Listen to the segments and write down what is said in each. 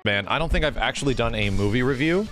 Man, I don't think I've actually done a movie review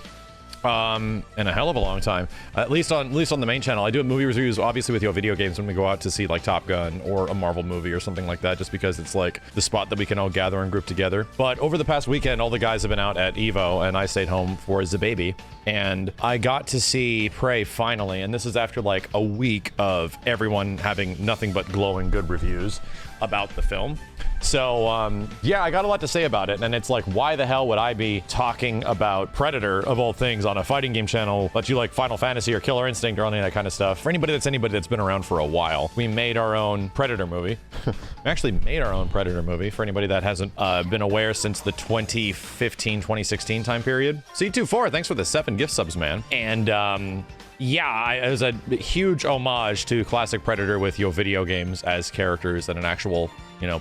in a hell of a long time. At least on the main channel. I do movie reviews obviously with your video games when we go out to see like Top Gun or a Marvel movie or something like that, just because it's like the spot that we can all gather and group together. But over the past weekend, all the guys have been out at Evo and I stayed home for the baby, and I got to see Prey finally, and this is after like a week of everyone having nothing but glowing good reviews about the film. So yeah, I got a lot to say about it, and it's like, why the hell would I be talking about Predator of all things on a fighting game channel that you like Final Fantasy or Killer Instinct or any of that kind of stuff? For anybody that's been around for a while, we made our own Predator movie. We actually made our own Predator movie for anybody that hasn't been aware since the 2015-2016 time period. C24, thanks for the 7 gift subs, man. And yeah, it was a huge homage to classic Predator with video games as characters and an actual,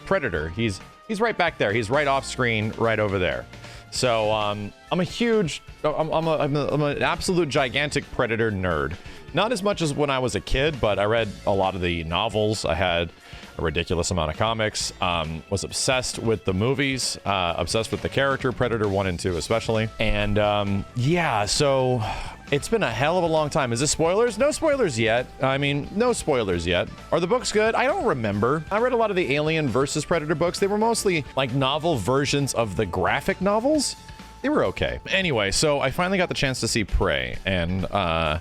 Predator. He's right back there. He's right off screen, right over there. So I'm an absolute gigantic Predator nerd. Not as much as when I was a kid, but I read a lot of the novels. I had a ridiculous amount of comics. Was obsessed with the movies, obsessed with the character, Predator 1 and 2 especially. And yeah, so it's been a hell of a long time. Is this spoilers? No spoilers yet. I mean, no spoilers yet. Are the books good? I don't remember. I read a lot of the Alien versus Predator books. They were mostly like novel versions of the graphic novels. They were okay. Anyway, so I finally got the chance to see Prey, and I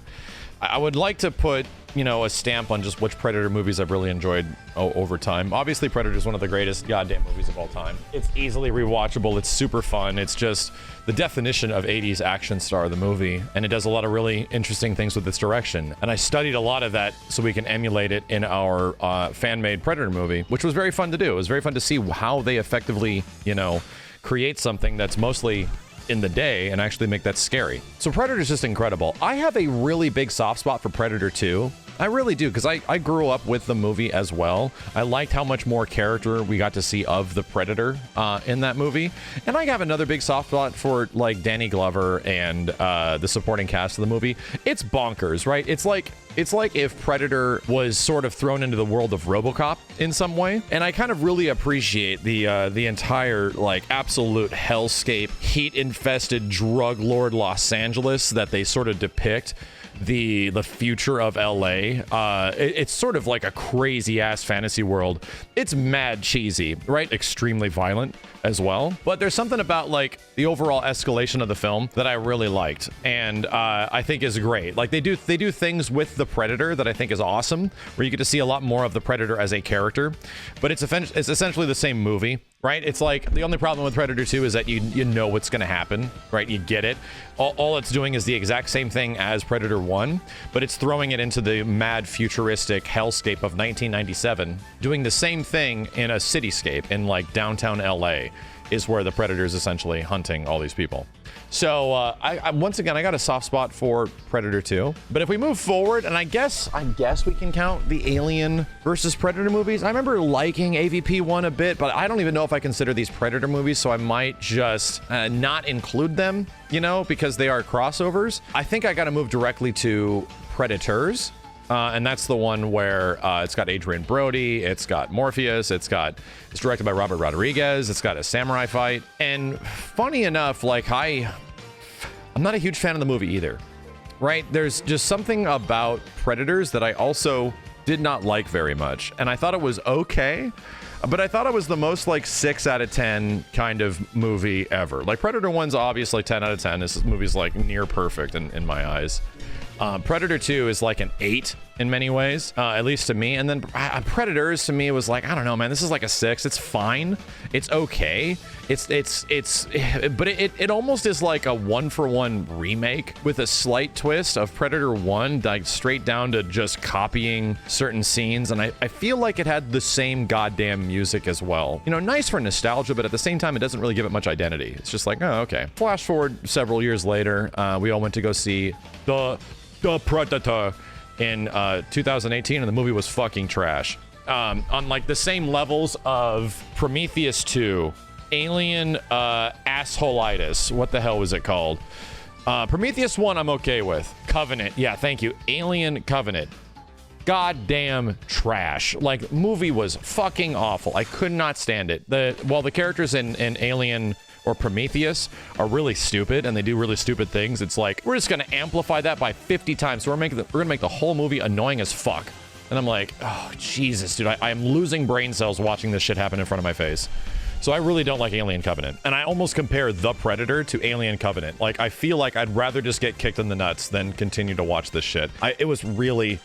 would like to put, a stamp on just which Predator movies I've really enjoyed over time. Obviously, Predator is one of the greatest goddamn movies of all time. It's easily rewatchable. It's super fun. It's just the definition of 80s action star, the movie, and it does a lot of really interesting things with its direction. And I studied a lot of that so we can emulate it in our fan-made Predator movie, which was very fun to do. It was very fun to see how they effectively, create something that's mostly in the day and actually make that scary. So Predator is just incredible. I have a really big soft spot for Predator 2. I really do, because I grew up with the movie as well. I liked how much more character we got to see of the Predator in that movie. And I have another big soft spot for like Danny Glover and the supporting cast of the movie. It's bonkers, right? It's like if Predator was sort of thrown into the world of RoboCop in some way. And I kind of really appreciate the entire like absolute hellscape, heat-infested drug lord Los Angeles that they sort of depict the future of LA. It's sort of like a crazy ass fantasy world. It's mad cheesy, right? Extremely violent as well. But there's something about like the overall escalation of the film that I really liked, and I think is great. Like they do things with the Predator that I think is awesome, where you get to see a lot more of the Predator as a character. But it's essentially the same movie, right? It's like the only problem with Predator 2 is that you know what's going to happen, right? You get it. All it's doing is the exact same thing as Predator 1, but it's throwing it into the mad futuristic hellscape of 1997, doing the same thing in a cityscape in like downtown LA is where the Predator is essentially hunting all these people. So I once again, I got a soft spot for Predator 2. But if we move forward, and I guess we can count the Alien versus Predator movies. I remember liking AVP 1 a bit, but I don't even know if I consider these Predator movies, so I might just not include them, because they are crossovers. I think I got to move directly to Predators. And that's the one where it's got Adrian Brody, it's got Morpheus, it's directed by Robert Rodriguez, it's got a samurai fight. And funny enough, like I'm not a huge fan of the movie either, right? There's just something about Predators that I also did not like very much. And I thought it was okay, but I thought it was the most like 6 out of 10 kind of movie ever. Like Predator 1's obviously 10 out of 10. This movie's like near perfect in my eyes. Predator 2 is like an 8 in many ways, at least to me. And then Predators to me was like, I don't know, man, this is like a 6. It's fine. It's okay. But it almost is like a 1-for-1 remake with a slight twist of Predator 1, like straight down to just copying certain scenes. And I feel like it had the same goddamn music as well. Nice for nostalgia, but at the same time, it doesn't really give it much identity. It's just like, oh, okay. Flash forward several years later, we all went to go see the Predator in 2018, and the movie was fucking trash. On like the same levels of Prometheus 2, Alien Assholeitis, what the hell was it called? Prometheus 1, I'm okay with. Covenant, yeah, thank you. Alien Covenant. Goddamn trash. Like, movie was fucking awful. I could not stand it. While the characters in Alien or Prometheus are really stupid and they do really stupid things, it's like, we're just gonna amplify that by 50 times. So we're gonna make the whole movie annoying as fuck. And I'm like, oh, Jesus, dude, I am losing brain cells watching this shit happen in front of my face. So I really don't like Alien Covenant. And I almost compare The Predator to Alien Covenant. Like, I feel like I'd rather just get kicked in the nuts than continue to watch this shit. It was really,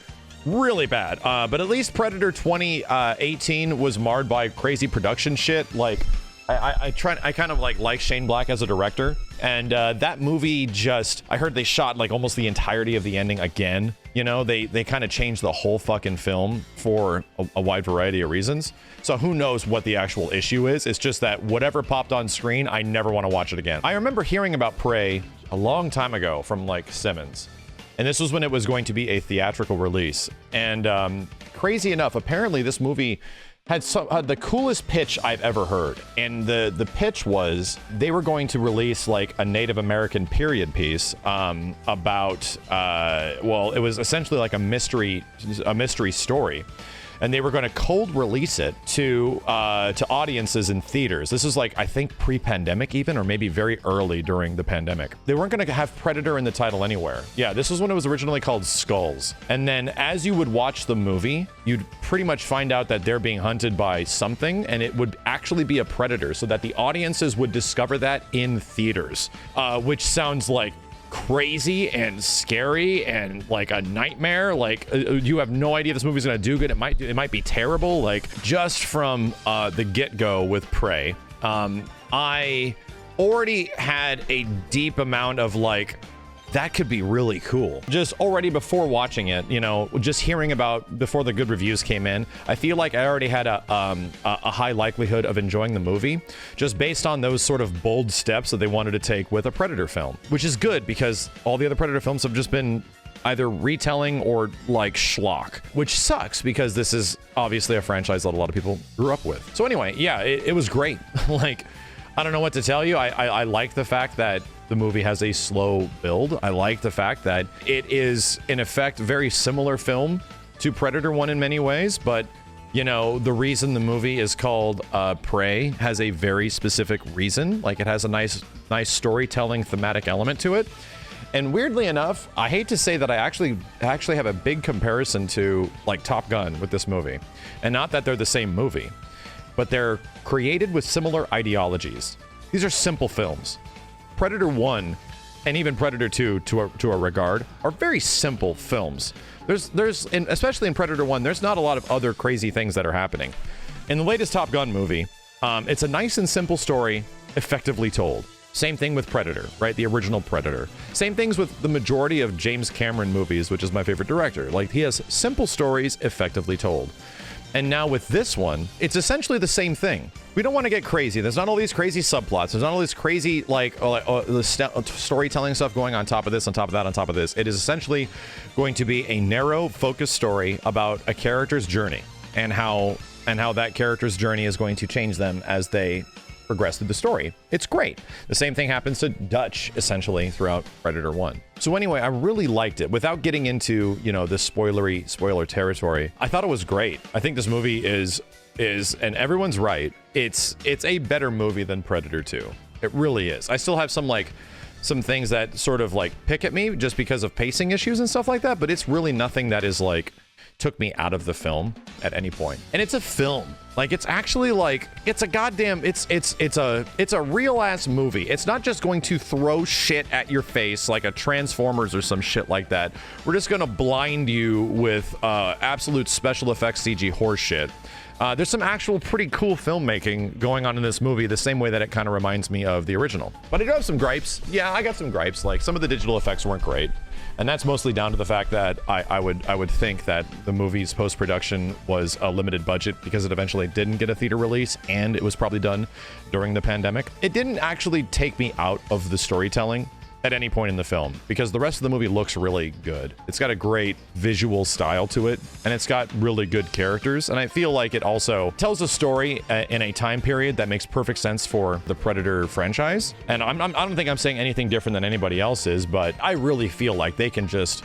really bad. But at least Predator 2018 was marred by crazy production shit. Like, I kind of like Shane Black as a director, and that movie just, I heard they shot like almost the entirety of the ending again. You know, they kind of changed the whole fucking film for a wide variety of reasons. So who knows what the actual issue is. It's just that whatever popped on screen, I never want to watch it again. I remember hearing about Prey a long time ago from like Simmons, and this was when it was going to be a theatrical release. And crazy enough, apparently this movie had the coolest pitch I've ever heard. And the pitch was they were going to release like a Native American period piece about, well, it was essentially like a mystery story. And they were going to cold release it to audiences in theaters. This is like, I think pre-pandemic even, or maybe very early during the pandemic. They weren't going to have Predator in the title anywhere. Yeah, this was when it was originally called Skulls. And then as you would watch the movie, you'd pretty much find out that they're being hunted by something, and it would actually be a predator, so that the audiences would discover that in theaters, which sounds like crazy and scary and like a nightmare. Like, you have no idea this movie's gonna do good. It might be terrible. Like, just from the get-go with Prey, I already had a deep amount of like, that could be really cool. Just already before watching it, you know, just hearing about before the good reviews came in, I feel like I already had a high likelihood of enjoying the movie, just based on those sort of bold steps that they wanted to take with a Predator film, which is good because all the other Predator films have just been either retelling or like schlock, which sucks because this is obviously a franchise that a lot of people grew up with. So anyway, yeah, it was great. Like, I don't know what to tell you. I like the fact that the movie has a slow build. I like the fact that it is, in effect, very similar film to Predator 1 in many ways, but, you know, the reason the movie is called Prey has a very specific reason. Like, it has a nice storytelling thematic element to it. And weirdly enough, I hate to say that I actually have a big comparison to, like, Top Gun with this movie. And not that they're the same movie, but they're created with similar ideologies. These are simple films. Predator 1 and even Predator 2 to a regard are very simple films. Especially in Predator 1, there's not a lot of other crazy things that are happening. In the latest Top Gun movie, it's a nice and simple story, effectively told. Same thing with Predator, right? The original Predator. Same things with the majority of James Cameron movies, which is my favorite director. Like, he has simple stories effectively told. And now with this one, it's essentially the same thing. We don't want to get crazy. There's not all these crazy subplots. There's not all these crazy, storytelling stuff going on top of this, on top of that, on top of this. It is essentially going to be a narrow, focused story about a character's journey and how that character's journey is going to change them as they progress through the story. It's great. The same thing happens to Dutch, essentially, throughout Predator 1. So anyway, I really liked it. Without getting into, you know, the spoiler territory, I thought it was great. I think this movie is, and everyone's right, it's a better movie than Predator 2. It really is. I still have some things that sort of like pick at me just because of pacing issues and stuff like that, but it's really nothing that is like took me out of the film at any point. And it's a film. Like, it's actually like, it's a real ass movie. It's not just going to throw shit at your face like a Transformers or some shit like that. We're just gonna blind you with absolute special effects CG horse shit. There's some actual pretty cool filmmaking going on in this movie, the same way that it kind of reminds me of the original. But I do have some gripes. Yeah, I got some gripes. Like, some of the digital effects weren't great. And that's mostly down to the fact that I would think that the movie's post-production was a limited budget because it eventually didn't get a theater release, and it was probably done during the pandemic. It didn't actually take me out of the storytelling. at any point in the film, because the rest of the movie looks really good. It's got a great visual style to it, and it's got really good characters, and I feel like it also tells a story in a time period that makes perfect sense for the Predator franchise. And I don't think I'm saying anything different than anybody else is, but I really feel like they can just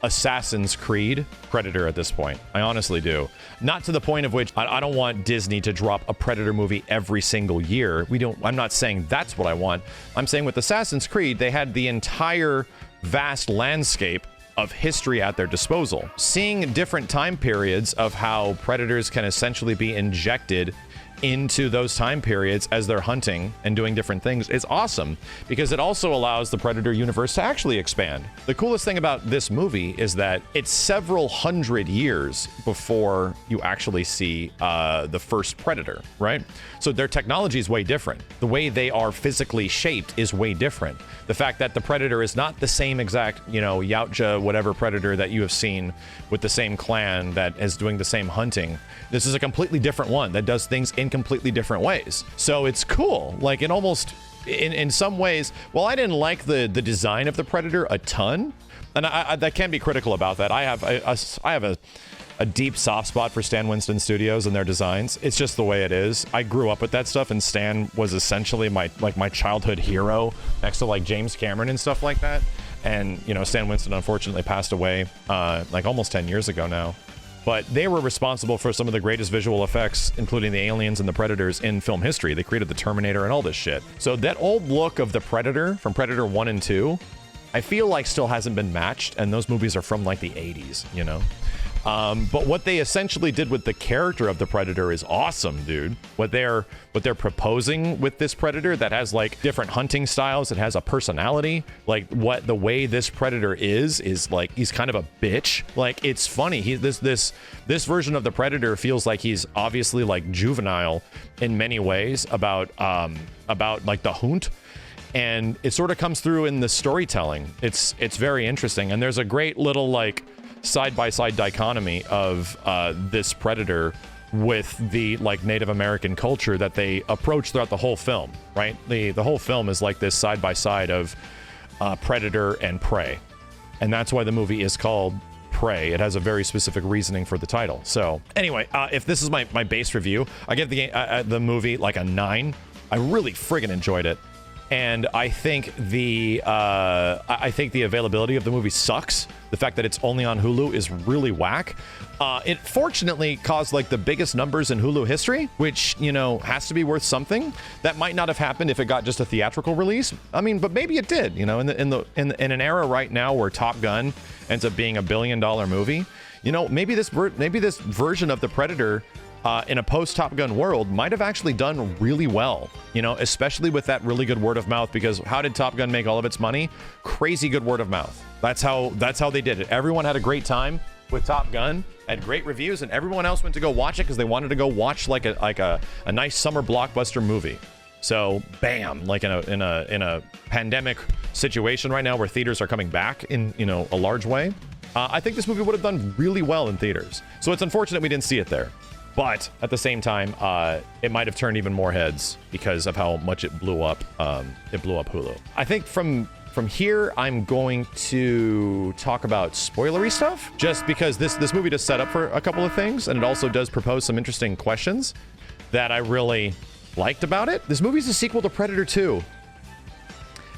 Assassin's Creed Predator at this point. I honestly do. Not to the point of which I don't want Disney to drop a Predator movie every single year. I'm not saying that's what I want. I'm saying with Assassin's Creed, they had the entire vast landscape of history at their disposal. Seeing different time periods of how predators can essentially be injected into those time periods as they're hunting and doing different things is awesome, because it also allows the Predator universe to actually expand. The coolest thing about this movie is that it's several hundred years before you actually see the first Predator, right? So their technology is way different. The way they are physically shaped is way different. The fact that the Predator is not the same exact, Yautja, whatever Predator that you have seen with the same clan that is doing the same hunting. This is a completely different one that does things in completely different ways. So it's cool. Like, it almost, in some ways, while I didn't like the design of the Predator a ton, and I that can be critical about that. I have a deep soft spot for Stan Winston Studios and their designs. It's just the way it is. I grew up with that stuff, and Stan was essentially my childhood hero next to like James Cameron and stuff like that. And Stan Winston unfortunately passed away like almost 10 years ago now. But they were responsible for some of the greatest visual effects, including the aliens and the predators in film history. They created the Terminator and all this shit. So that old look of the Predator from Predator 1 and 2, I feel like still hasn't been matched, and those movies are from like the 80s, But what they essentially did with the character of the Predator is awesome, dude. What they're proposing with this Predator that has like different hunting styles, it has a personality. Like the way this Predator is like he's kind of a bitch. Like, it's funny. This version of the Predator feels like he's obviously like juvenile in many ways about like the hunt. And it sort of comes through in the storytelling. It's very interesting, and there's a great little like side-by-side dichotomy of this Predator with the like Native American culture that they approach throughout the whole film, right? The whole film is like this side-by-side of Predator and Prey, and that's why the movie is called Prey. It has a very specific reasoning for the title. So anyway, if this is my base review, I give the movie like a 9. I really friggin' enjoyed it. And I think the availability of the movie sucks. The fact that it's only on Hulu is really whack. It fortunately caused like the biggest numbers in Hulu history, which has to be worth something. That might not have happened if it got just a theatrical release. I mean, but maybe it did. In an era right now where Top Gun ends up being $1 billion movie, maybe this version of the Predator in a post-Top Gun world might have actually done really well, especially with that really good word of mouth, because how did Top Gun make all of its money? Crazy good word of mouth. That's how they did it. Everyone had a great time with Top Gun, had great reviews, and everyone else went to go watch it because they wanted to go watch like a nice summer blockbuster movie. So bam, like in a pandemic situation right now where theaters are coming back in a large way, I think this movie would have done really well in theaters. So it's unfortunate we didn't see it there. But at the same time, it might have turned even more heads because of how much it blew up. It blew up Hulu. I think from here, I'm going to talk about spoilery stuff, just because this movie does set up for a couple of things, and it also does propose some interesting questions that I really liked about it. This movie's a sequel to Predator 2,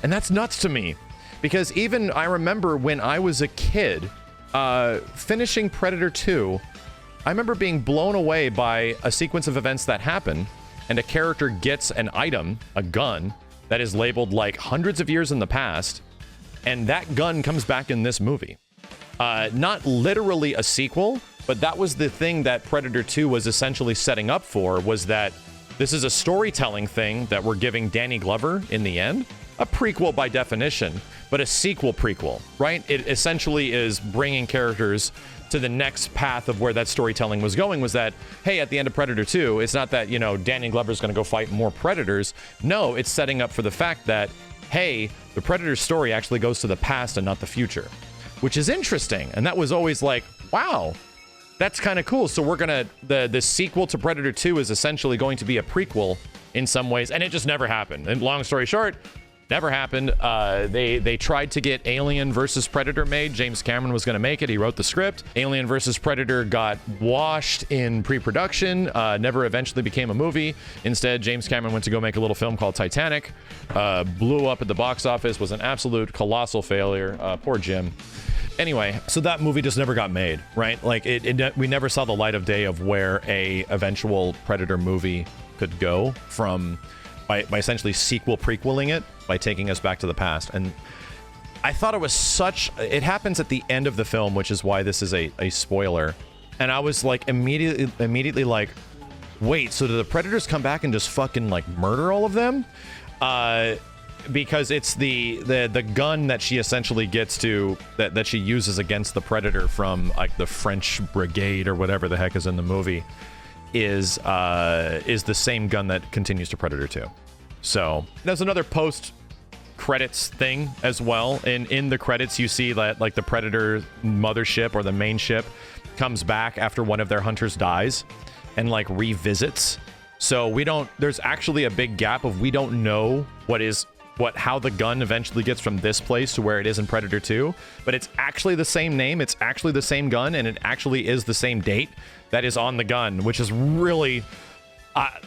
and that's nuts to me, because even I remember when I was a kid, finishing Predator 2. I remember being blown away by a sequence of events that happen, and a character gets an item, a gun, that is labeled like hundreds of years in the past, and that gun comes back in this movie. Not literally a sequel, but that was the thing that Predator 2 was essentially setting up for, was that this is a storytelling thing that we're giving Danny Glover in the end. A prequel by definition, but a sequel prequel, right? It essentially is bringing characters to the next path of where that storytelling was going, was that, hey, at the end of Predator 2, it's not that, Danny Glover's going to go fight more Predators. No, it's setting up for the fact that, hey, the Predator story actually goes to the past and not the future, which is interesting. And that was always like, wow, that's kind of cool. So we're going to, the sequel to Predator 2 is essentially going to be a prequel in some ways. And it just never happened. And long story short, Never happened. They tried to get Alien versus Predator made. James Cameron was going to make it. He wrote the script. Alien versus Predator got washed in pre-production, never eventually became a movie. Instead, James Cameron went to go make a little film called Titanic, blew up at the box office, was an absolute colossal failure. Poor Jim. Anyway, so that movie just never got made, right? Like, we never saw the light of day of where a eventual Predator movie could go from... By essentially prequeling it, by taking us back to the past. And I thought it was it happens at the end of the film, which is why this is a spoiler. And I was like, immediately like, wait, so do the Predators come back and just fucking like murder all of them? Because it's the gun that she essentially gets to, that she uses against the Predator from like the French Brigade or whatever the heck is in the movie, is the same gun that continues to Predator 2. So there's another post credits thing as well. In the credits, you see that like the Predator mothership or the main ship comes back after one of their hunters dies and like revisits. So there's actually a big gap of, we don't know how the gun eventually gets from this place to where it is in Predator 2, but it's actually the same name, it's actually the same gun, and it actually is the same date that is on the gun, which is really...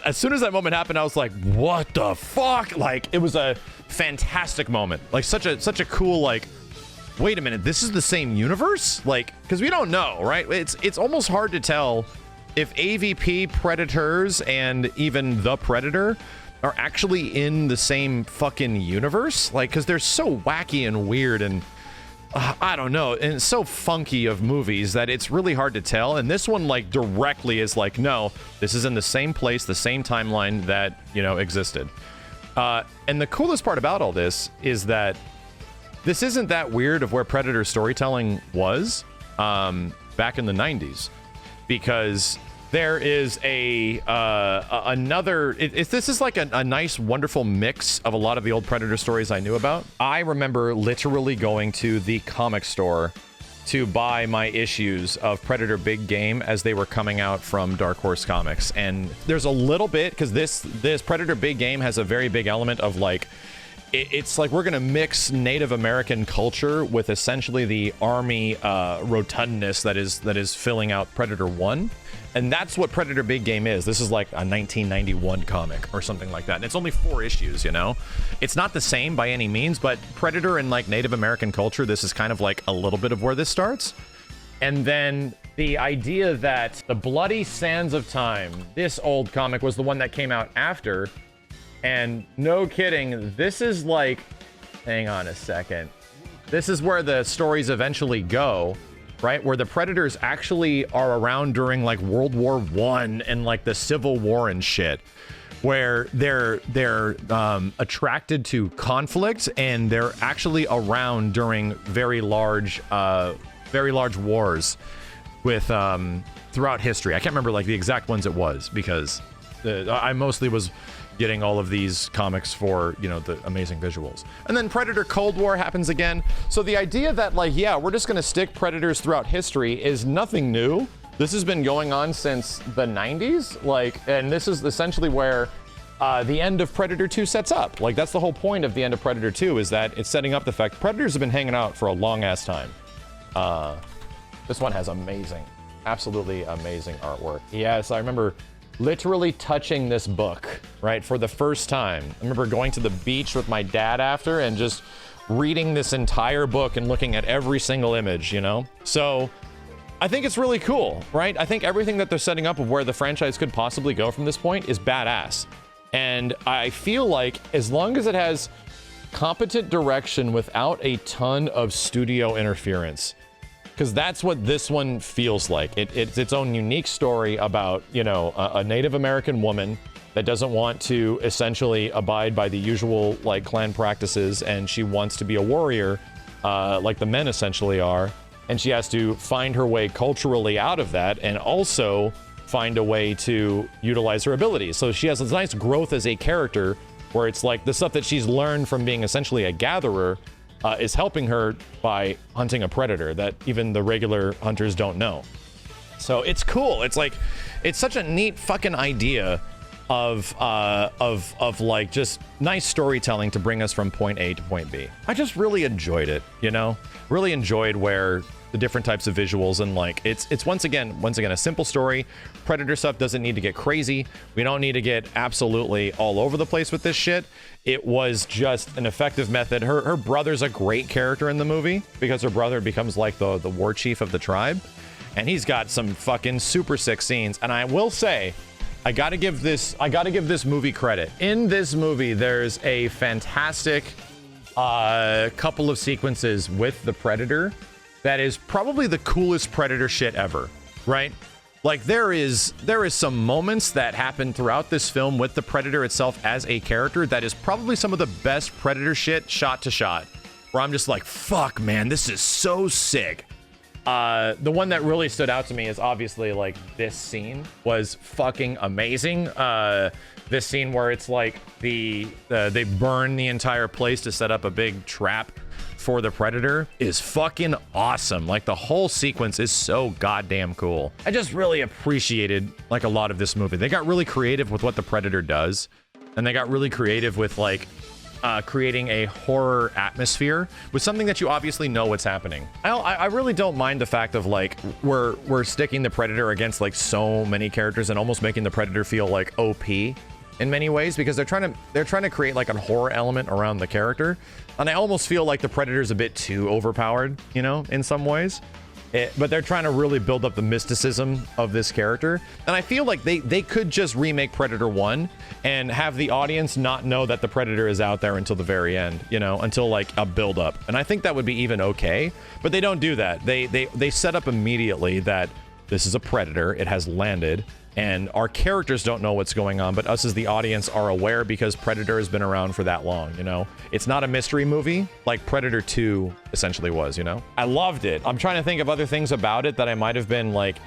as soon as that moment happened, I was like, what the fuck? Like, it was a fantastic moment. Like, such a cool, like, wait a minute, this is the same universe? Like, because we don't know, right? It's almost hard to tell if AVP, Predators, and even the Predator are actually in the same fucking universe. Like, because they're so wacky and weird and I don't know, and it's so funky of movies that it's really hard to tell. And this one like directly is like, no, this is in the same place, the same timeline that, you know, existed. And the coolest part about all this is that this isn't that weird of where Predator storytelling was back in the 90s, because there is this is like a nice, wonderful mix of a lot of the old Predator stories I knew about. I remember literally going to the comic store to buy my issues of Predator Big Game as they were coming out from Dark Horse Comics. And there's a little bit, because this Predator Big Game has a very big element of like, it's like we're gonna mix Native American culture with essentially the army rotundness that is filling out Predator 1. And that's what Predator Big Game is. This is like a 1991 comic or something like that. And it's only 4 issues, you know? It's not the same by any means, but Predator and like Native American culture, this is kind of like a little bit of where this starts. And then the idea that the Bloody Sands of Time, this old comic, was the one that came out after. And no kidding, this is like, hang on a second. This is where the stories eventually go, right? Where the Predators actually are around during like World War I and like the Civil War and shit, where they're attracted to conflict, and they're actually around during very large wars with throughout history. I can't remember like the exact ones it was, because I mostly was getting all of these comics for, you know, the amazing visuals. And then Predator Cold War happens again. So the idea that like, yeah, we're just gonna stick Predators throughout history is nothing new. This has been going on since the 90s, like, and this is essentially where the end of Predator 2 sets up. Like, that's the whole point of the end of Predator 2, is that it's setting up the fact Predators have been hanging out for a long ass time. This one has amazing, absolutely amazing artwork. Yes, I remember literally touching this book, right, for the first time. I remember going to the beach with my dad after and just reading this entire book and looking at every single image, you know? So I think it's really cool, right? I think everything that they're setting up of where the franchise could possibly go from this point is badass. And I feel like as long as it has competent direction without a ton of studio interference, because that's what this one feels like. It's its own unique story about, you know, a Native American woman that doesn't want to essentially abide by the usual like clan practices, and she wants to be a warrior, like the men essentially are, and she has to find her way culturally out of that, and also find a way to utilize her abilities. So she has this nice growth as a character, where it's like the stuff that she's learned from being essentially a gatherer is helping her by hunting a predator that even the regular hunters don't know. So it's cool. It's like, it's such a neat fucking idea of like just nice storytelling to bring us from point A to point B. I just really enjoyed it, you know, really enjoyed where the different types of visuals, and like it's once again a simple story. Predator stuff doesn't need to get crazy. We don't need to get absolutely all over the place with this shit. It was just an effective method. Her brother's a great character in the movie because her brother becomes like the war chief of the tribe, and he's got some fucking super sick scenes. And I will say, I gotta give this movie credit. In this movie, there's a fantastic couple of sequences with the Predator that is probably the coolest Predator shit ever, right? Like there is some moments that happen throughout this film with the Predator itself as a character that is probably some of the best Predator shit shot to shot, where I'm just like, fuck, man, this is so sick. The one that really stood out to me is obviously like this scene was fucking amazing. This scene where it's like they burn the entire place to set up a big trap for the Predator is fucking awesome. Like the whole sequence is so goddamn cool. I just really appreciated like a lot of this movie. They got really creative with what the Predator does, and they got really creative with like creating a horror atmosphere with something that you obviously know what's happening. I really don't mind the fact of like we're sticking the Predator against like so many characters and almost making the Predator feel like OP in many ways, because they're trying to create like a horror element around the character, and I almost feel like the Predator's a bit too overpowered, you know, in some ways. But they're trying to really build up the mysticism of this character. And I feel like they could just remake Predator 1 and have the audience not know that the Predator is out there until the very end, you know, until like a build up. And I think that would be even okay, but they don't do that. They set up immediately that this is a Predator, it has landed, and our characters don't know what's going on, but us as the audience are aware because Predator has been around for that long, you know? It's not a mystery movie like Predator 2 essentially was, you know? I loved it. I'm trying to think of other things about it that I might have been like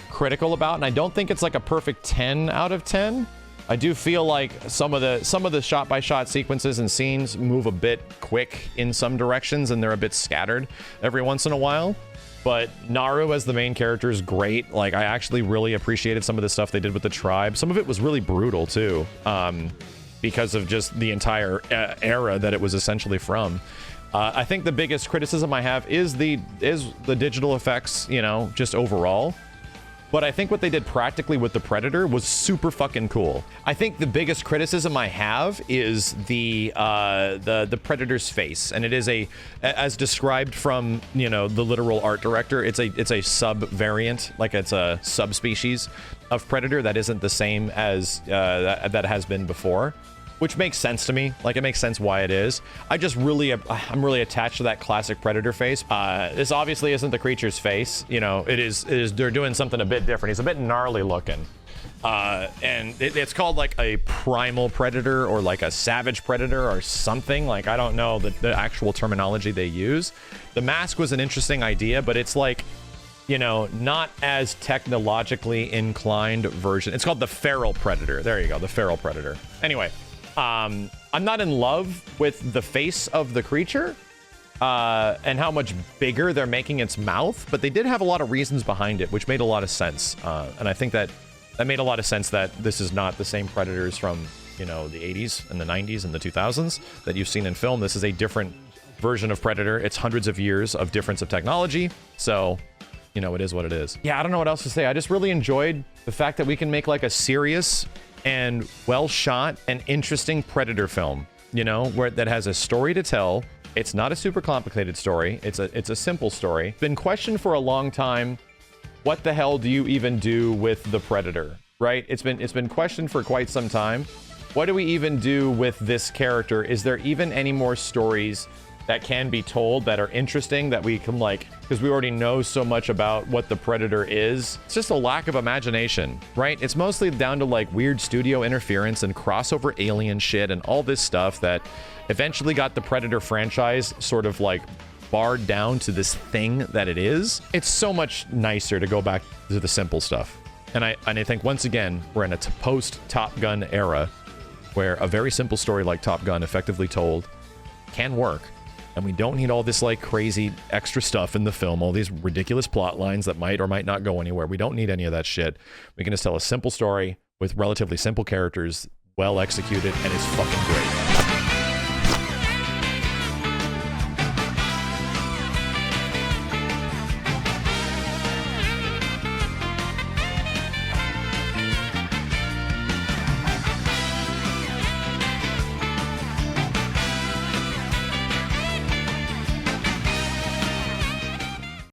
critical about, and I don't think it's like a perfect 10 out of 10. I do feel like some of the shot-by-shot sequences and scenes move a bit quick in some directions, and they're a bit scattered every once in a while. But Naru as the main character is great. Like, I actually really appreciated some of the stuff they did with the tribe. Some of it was really brutal, too, because of just the entire era that it was essentially from. I think the biggest criticism I have is the digital effects, you know, just overall. But I think what they did practically with the Predator was super fucking cool. I think the biggest criticism I have is the Predator's face, and it is as described from, you know, the literal art director. It's a sub variant, like it's a subspecies of Predator that isn't the same as that has been before. Which makes sense to me. Like, it makes sense why it is. I'm really attached to that classic Predator face. This obviously isn't the creature's face. You know, it is. They're doing something a bit different. He's a bit gnarly looking. And it's called like a primal predator or like a savage predator or something. Like, I don't know the actual terminology they use. The mask was an interesting idea, but it's like, you know, not as technologically inclined version. It's called the feral predator. There you go, the feral predator. Anyway. I'm not in love with the face of the creature and how much bigger they're making its mouth, but they did have a lot of reasons behind it, which made a lot of sense. And I think that made a lot of sense that this is not the same predators from, you know, the 80s and the 90s and the 2000s that you've seen in film. This is a different version of Predator. It's hundreds of years of difference of technology. So, you know, it is what it is. Yeah, I don't know what else to say. I just really enjoyed the fact that we can make like a serious and well shot and interesting Predator film, you know, where that has a story to tell. It's not a super complicated story. It's a simple story. Been questioned for a long time. What the hell do you even do with the Predator, right? It's been questioned for quite some time. What do we even do with this character? Is there even any more stories that can be told that are interesting that we can, like, because we already know so much about what the Predator is? It's just a lack of imagination, right? It's mostly down to like weird studio interference and crossover alien shit and all this stuff that eventually got the Predator franchise sort of like barred down to this thing that it is. It's so much nicer to go back to the simple stuff. And I think once again, we're in a post Top Gun era where a very simple story like Top Gun effectively told can work. And we don't need all this like crazy extra stuff in the film, all these ridiculous plot lines that might or might not go anywhere. We don't need any of that shit. We can just tell a simple story with relatively simple characters, well executed, and is fucking great.